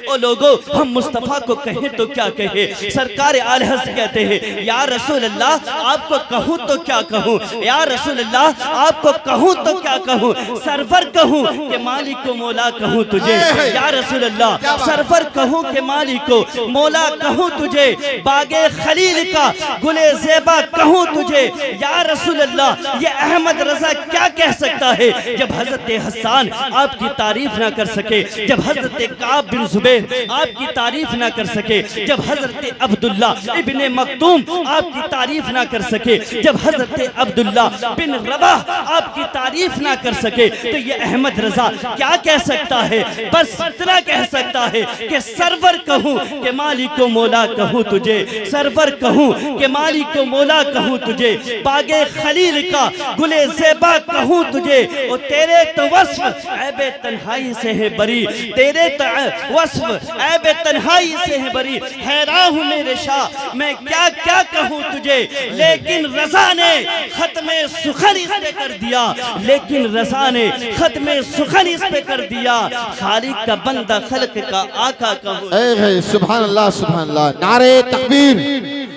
ओ लोगों, हम मुस्तफ़ा को कहें तो क्या कहे। सरकार आले हज़रत कहते हैं या रसूल अल्लाह आपको कहूँ तो क्या कहूँ, या रसूल अल्लाह आपको कहूँ तो क्या कहूँ। सरवर कहूँ कि मालिक को मौला कहूँ तुझे, या रसूल अल्लाह सरवर कहूँ कि मालिक को मौला कहूँ तुझे। बागे खलील का गुले ज़ेबा कहूँ तुझे, या रसूल अल्लाह। ये अहमद रजा क्या कह सकता है जब हजरत हसन आपकी तारीफ ना कर सके, जब हजरत काब बिन जुबैर आपकी तारीफ ना कर सके, जब हजरत अब्दुल्ला इब्ने मक्तूम आपकी तारीफ ना कर सके, जब हजरत अब्दुल्ला बिन रबाह आपकी तारीफ ना कर सके, तो ये अहमद रजा क्या कह सकता है। बस इतना कह सकता है कि सरवर कहूँ कि मालिक को मौला कहूँ तुझे, सरवर कहूँ कि मालिक को मौला कहूँ तुझे। बागे खलील का गुले ज़ेबा कहूँ तुझे। और तेरे तो वस्फ ऐबे तन्हाई से है बरी, तेरे तो वस्फ ऐबे तन्हाई से है बरी। हैरान हूँ मेरे शाह मैं क्या क्या कहूँ तुझे, लेकिन रज़ा ने खत्मे सुखन इस पे कर दिया, लेकिन रज़ा ने खत्मे सुखन इस पे कर दिया। खालिक का बंदा खल्क का आका कहूँ। सुभान अल्लाह सुभान अल्लाह। नारे तकबीर,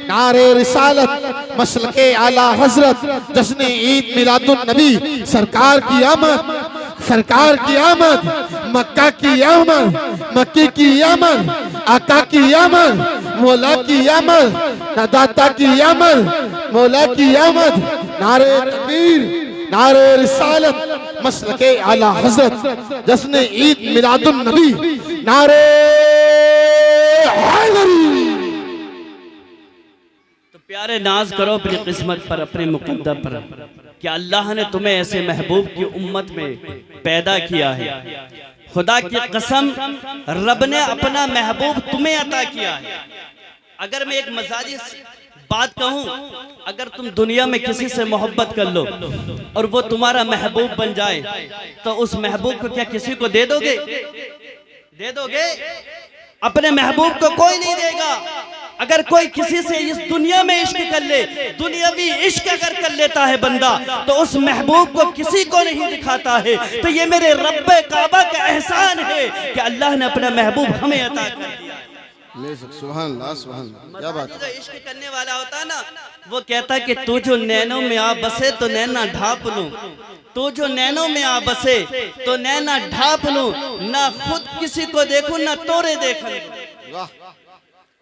नारे रिसालत, मसलके आला हजरत, जश्न ईद मिलादुन नबी। सरकार की आमद, सरकार की आमद, मक्का की आमद, मक्की की आमद, आका की आमद, मौला की आमद, दाता की आमद, मौला की आमद। नारे तकबीर, नारे रिसालत, मसलके आला हजरत, जश्न ईद मिलादुन नबी। नारे हैदरी। तो प्यारे नाज करो अपनी किस्मत पर, अपने मुकद्दर पर कि अल्लाह ने तुम्हें ऐसे महबूब की उम्मत में पैदा किया है। खुदा की कसम रब ने अपना महबूब तुम्हें अता किया है। अगर मैं एक मजाजी बात कहूँ, अगर तुम दुनिया में किसी से मोहब्बत कर लो और वो तुम्हारा महबूब बन जाए, तो उस महबूब को क्या किसी को दे दोगे? दे दोगे? अपने महबूब को कोई नहीं देगा। अगर कोई किसी से इस दुनिया में इश्क कर ले, दुनियावी इश्क अगर कर लेता है बंदा, तो उस महबूब को किसी को नहीं दिखाता है। तो ये मेरे रब्बे काबा का एहसान है कि अल्लाह ने अपना महबूब हमें अता कर दिया। सुभान अल्लाह सुभान अल्लाह। क्या बात है। जो इश्क करने वाला होता है ना, वो कहता है कि तू जो नैनों में आ बसे तो नैना ढाप लूं, तू जो नैनों में आ बसे तो नैना ढाप लूं, ना खुद किसी को देखूं ना तोरे देखूं। वाह।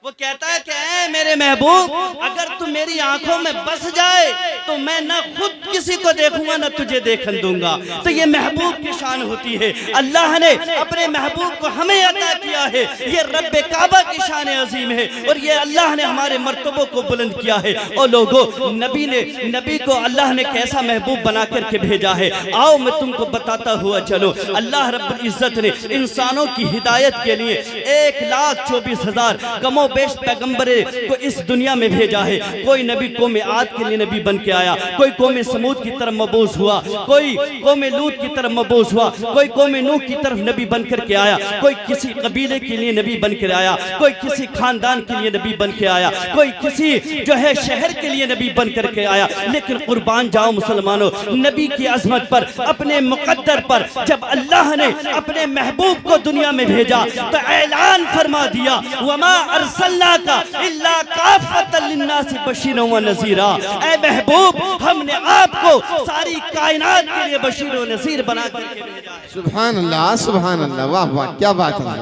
वो कहता है कि ऐ मेरे महबूब, अगर तू मेरी आंखों में बस जाए तो मैं ना खुद किसी को देखूंगा ना तुझे देखन दूंगा। तो ये महबूब की शान होती है। अल्लाह ने अपने महबूब को हमें अता किया है। ये रब्बे काबा की शान अजीम है और ये अल्लाह ने हमारे मर्तबों को बुलंद किया है। और लोगों, नबी को अल्लाह ने कैसा महबूब बना करके भेजा है, आओ मैं तुमको बताता हुआ चलो। अल्लाह रब्बुल इज्जत ने इंसानों की हिदायत के लिए 1,24,000 कमो बेश पैगंबर को इस दुनिया में भेजा है। कोई नबी कौम आद के लिए नबी बन के आया, कोई कौम समूद की तरफ मबूस हुआ, कोई कौम लूत की तरफ मबूस हुआ, कोई कौम नूह की तरफ नबी बन करके आया, कोई किसी कबीले के लिए नबी बन कर आया, कोई किसी खानदान के लिए नबी बन के आया, कोई किसी जो है शहर के लिए नबी बन करके आया। लेकिन कुर्बान जाओ मुसलमानों, नबी की अजमत पर, अपने मुकद्दर पर जब अल्लाह ने अपने महबूब को दुनिया में भेजा तो ऐलान फरमा दिया, वमा अरसलनाका इल्ला काफ़तल लिन्नासि बशीरन व नज़ीरा। ऐ महबूब, हमने आपको सारी कायनात के लिए बशीर व नज़ीर बना करके भेजा है। सुभान अल्लाह सुभान अल्लाह। वाह वाह, क्या बात है।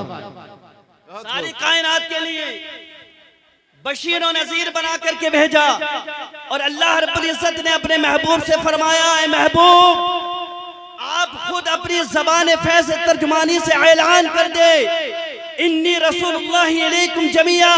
सारी कायनात के लिए बशीर और नज़ीर बना करके भेजा। और अल्लाह रब्बुल इज्जत ने अपने महबूब से फरमाया, ऐ महबूब, आप खुद अपनी ज़बान फैज़ तर्जुमानी से ऐलान कर दे, इन्नी रसूलुल्लाहि अलैकुम जमिया।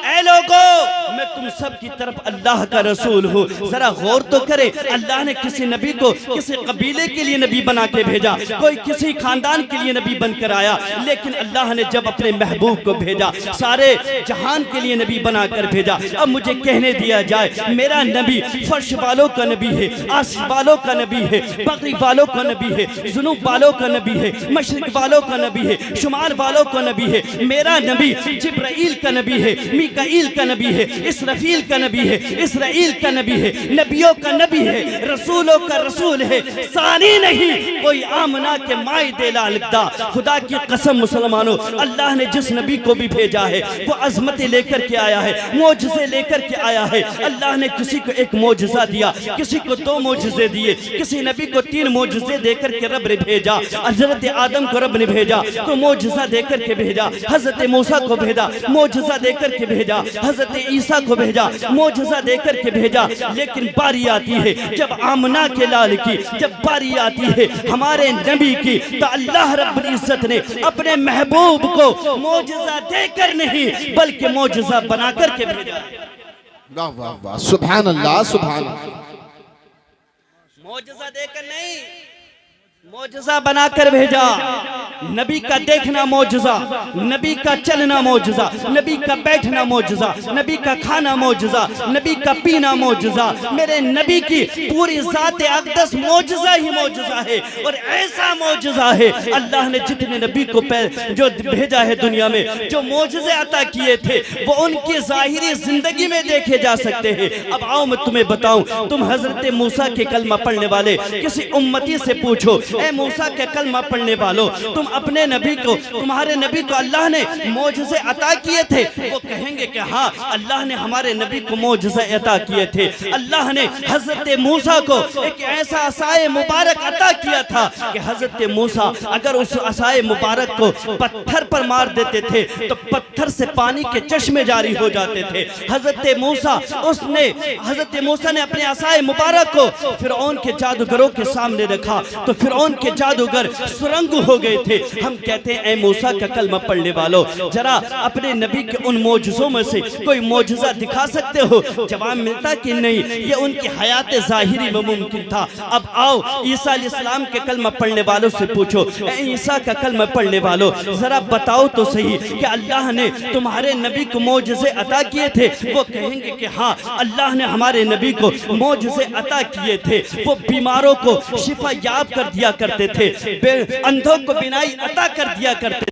ऐ लोगों, मैं तुम सब की तरफ अल्लाह का रसूल हूँ। जरा गौर तो करे, अल्लाह ने किसी नबी को किसी कबीले के लिए नबी बना के भेजा, कोई किसी खानदान के लिए नबी बनकर आया, लेकिन अल्लाह ने जब अपने महबूब को भेजा सारे जहान के लिए नबी बनाकर भेजा। अब मुझे कहने दिया जाए, मेरा नबी फर्श वालों का नबी है, आसमान वालों का नबी है, बकरी वालों का नबी है, जुनूब वालों का नबी है, मशरिक वालों का नबी है, शुमाल वालों का नबी है। मेरा नबी जिब्राइल का नबी है, मिकाईल का नबी है, इसराफील का नबी है, इसराइल का नबी है, नबियों का नबी है, रसूलों का रसूल है, सानी नहीं कोई आमना के माई देला लिखदा। खुदा की कसम मुसलमानों, अल्लाह ने जिस नबी को भी भेजा है वो अजमतें लेकर के आया है, मोजज़े लेकर के आया है। अल्लाह ने किसी को एक मोजज़ा दिया, किसी को 2 मोजज़े दिए, किसी नबी को 3 मोजज़े देकर के रब ने भेजा। हजरत आदम को रब ने भेजा तो मोजज़ा देकर के भेजा, हजरत मूसा को भेजा मोजज़ा देकर के भेजा, हजरत ईसा को भेजा मोजज़ा देकर के भेजा। लेकिन बारी आती है जब आमना के लाल की, जब बारी आती है हमारे नबी की, तो अल्लाह रब्बुल इज्जत ने अपने महबूब को मोजज़ा देकर नहीं बल्कि मोजज़ा बनाकर के भेजा। वाह वाह वाह, सुभान अल्लाह सुभान अल्लाह। मोजज़ा देकर नहीं, मोजज़ा बनाकर भेजा। नबी का देखना मोजज़ा, नबी का चलना मोजज़ा, नबी का बैठना मोजज़ा, नबी का खाना मोजज़ा, नबी का पीना मोजज़ा। मेरे नबी की पूरी ज़ात अक़दस मोजज़ा ही मोजज़ा है। और ऐसा मोजज़ा है अल्लाह ने जितने नबी को जो भेजा है दुनिया में, जो मोजज़े अता किए थे वो उनकी ज़ाहिरी ज़िंदगी में देखे जा सकते हैं। अब आओ मैं तुम्हें बताऊं, तुम हज़रत मूसा के कलमा पढ़ने वाले किसी उम्मती से पूछो, ए मूसा के कलमा पढ़ने वालों, तुम अपने नबी को, तुम्हारे नबी को अल्लाह ने मोजज़े अता किए थे? वो कहेंगे कि हाँ, अल्लाह ने हमारे नबी को मोजज़े अता किए थे। अल्लाह ने हजरत मूसा को एक ऐसा असाए मुबारक अता किया था कि हजरत मूसा अगर उस असाए मुबारक को पत्थर पर मार देते थे तो पत्थर से पानी के चश्मे जारी हो जाते थे। हजरत मूसा ने अपने असाए मुबारक को फिरौन के जादूगरों के सामने रखा तो फिरौन के जादूगर सुरंग हो गए थे। हम कहते हैं, ए मूसा का कलमा पढ़ने वालों, जरा अपने नबी के उन मोजज़ों में से कोई मोजज़ा दिखा सकते हो? जवाब मिलता कि नहीं, ये उनकी हयात ज़ाहिरी में मुमकिन था। अब आओ ईसा अलैहिस्सलाम के कलमा पढ़ने वालों से पूछो, ए ईसा का कलमा पढ़ने वालों, जरा बताओ तो सही कि अल्लाह ने तुम्हारे नबी को मोजज़े अता किए थे? वो कहेंगे कि हाँ, अल्लाह ने हमारे नबी को मोजज़े अता किए थे। वो बीमारों को शिफा याब कर दिया करते थे, अंधों को बिनाई अता कर दिया करते थे,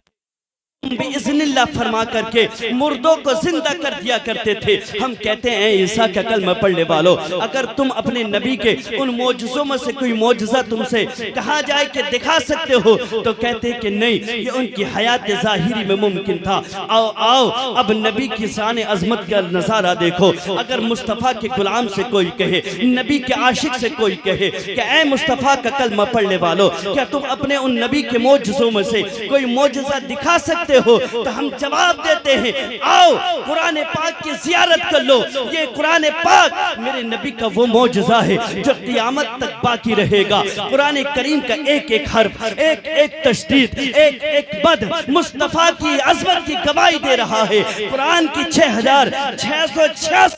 बिइज़्निल्लाह फरमा करके मुर्दों को जिंदा कर दिया करते थे। हम कहते हैं, ईसा का कलमा पढ़ने वालों, अगर तुम अपने नबी के उन मोजज़ों में से कोई मोजज़ा तुमसे कहा जाए कि दिखा सकते हो तो कहते हैं कि नहीं, ये उनकी हयात ज़ाहिरी में मुमकिन था। आओ आओ अब नबी की शान अज़मत का नज़ारा देखो। अगर मुस्तफ़ा के गुलाम से कोई कहे, नबी के आशिक से कोई कहे कि ए मुस्तफ़ा का कलमा पढ़ने वालों, क्या तुम अपने उन नबी के मोजज़ों में से कोई मोजज़ा दिखा सकते हो? तो हम जवाब देते हैं, आओ कुरान पाक की ज़ियारत कर लो। ये कुरान पाक मेरे नबी का वो मोजज़ा है जो क़यामत तक बाकी रहेगा। कुरान करीम का एक एक हर्फ, एक एक तशदीद, एक एक बद मुस्तफ़ा की अज़मत की गवाही दे रहा है। कुरान की 6666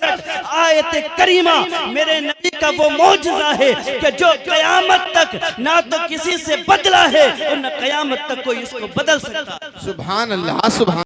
आयत करीमा मेरे नबी का वो मोजज़ा है कि जो क़यामत तक ना तो किसी से बदला है और न क़यामत तक कोई इसको बदल सकता। सुभान अल्लाह सुभान